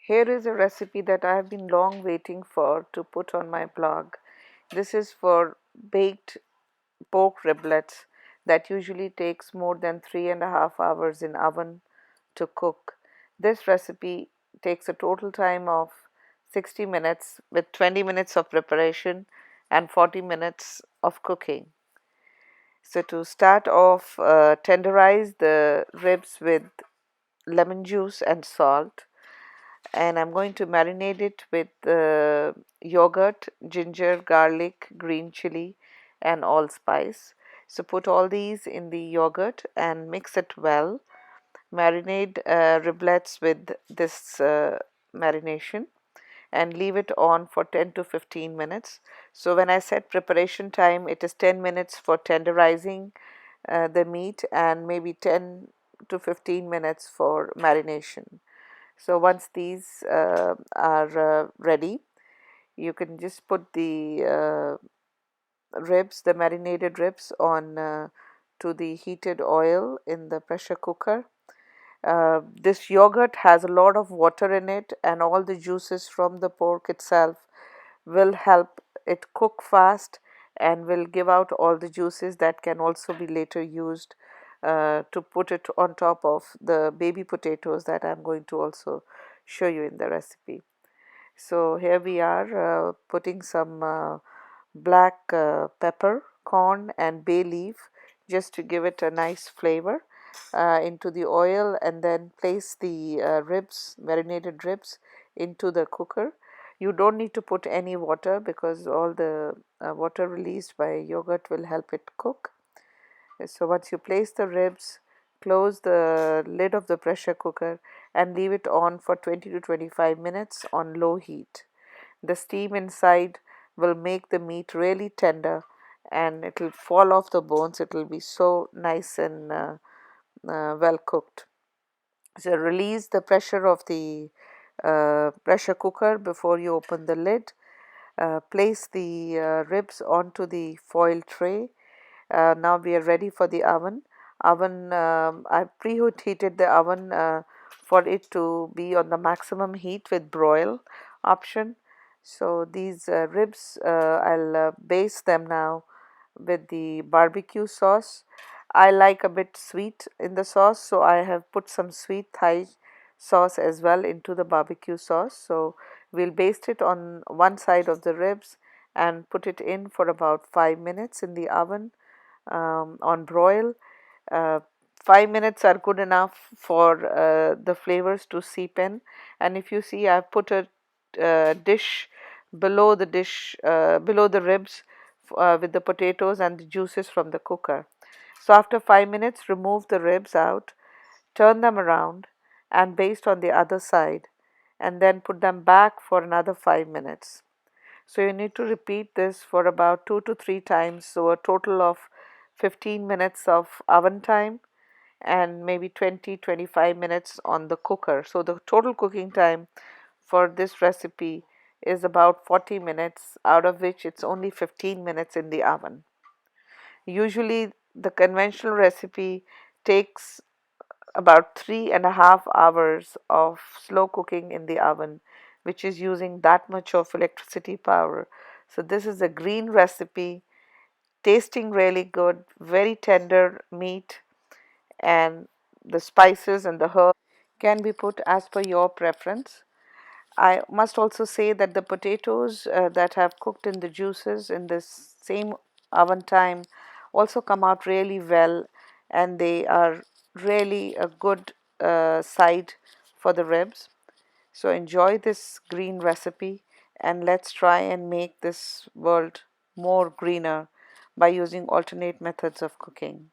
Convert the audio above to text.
Here is a recipe that I have been long waiting for to put on my blog. This is for baked pork riblets that usually takes more than 3.5 hours in oven to cook. This recipe takes a total time of 60 minutes with 20 minutes of preparation and 40 minutes of cooking. So to start off, tenderize the ribs with lemon juice and salt, and I'm going to marinate it with yogurt, ginger, garlic, green chili, and allspice. So put all these in the yogurt and mix it well. Marinate riblets with this marination and leave it on for 10 to 15 minutes. So when I set preparation time, it is 10 minutes for tenderizing the meat and maybe 10 to 15 minutes for marination. So once these are ready, you can just put the ribs, the marinated ribs, on to the heated oil in the pressure cooker. This yogurt has a lot of water in it, and all the juices from the pork itself will help it cook fast and will give out all the juices that can also be later used to put it on top of the baby potatoes that I'm going to also show you in the recipe. So here we are putting some black pepper, corn, and bay leaf just to give it a nice flavor into the oil, and then place the ribs, marinated ribs, into the cooker. You don't need to put any water because all the water released by yogurt will help it cook. So once you place the ribs, close the lid of the pressure cooker and leave it on for 20 to 25 minutes on low heat. The steam inside will make the meat really tender and it will fall off the bones. It will be so nice and well cooked. So release the pressure of the pressure cooker before you open the lid. Place the ribs onto the foil tray. Now we are ready for the oven. I've preheated the oven for it to be on the maximum heat with broil option. So these ribs, I'll baste them now with the barbecue sauce. I like a bit sweet in the sauce, so I have put some sweet Thai sauce as well into the barbecue sauce. So we'll baste it on one side of the ribs and put it in for about 5 minutes in the oven on broil. Uh, 5 minutes are good enough for the flavors to seep in. And if you see, I've put a dish below the ribs with the potatoes and the juices from the cooker. So after 5 minutes, remove the ribs out, turn them around, and baste on the other side, and then put them back for another 5 minutes. So you need to repeat this for about 2 to 3 times, so a total of 15 minutes of oven time and maybe 20-25 minutes on the cooker. So the total cooking time for this recipe is about 40 minutes, out of which it's only 15 minutes in the oven. Usually the conventional recipe takes about 3.5 hours of slow cooking in the oven, which is using that much of electricity power. So this is a green recipe, tasting really good, very tender meat, and the spices and the herbs can be put as per your preference. I must also say that the potatoes that have cooked in the juices in this same oven time also come out really well, and they are really a good side for the ribs. So enjoy this green recipe, and let's try and make this world more greener by using alternate methods of cooking.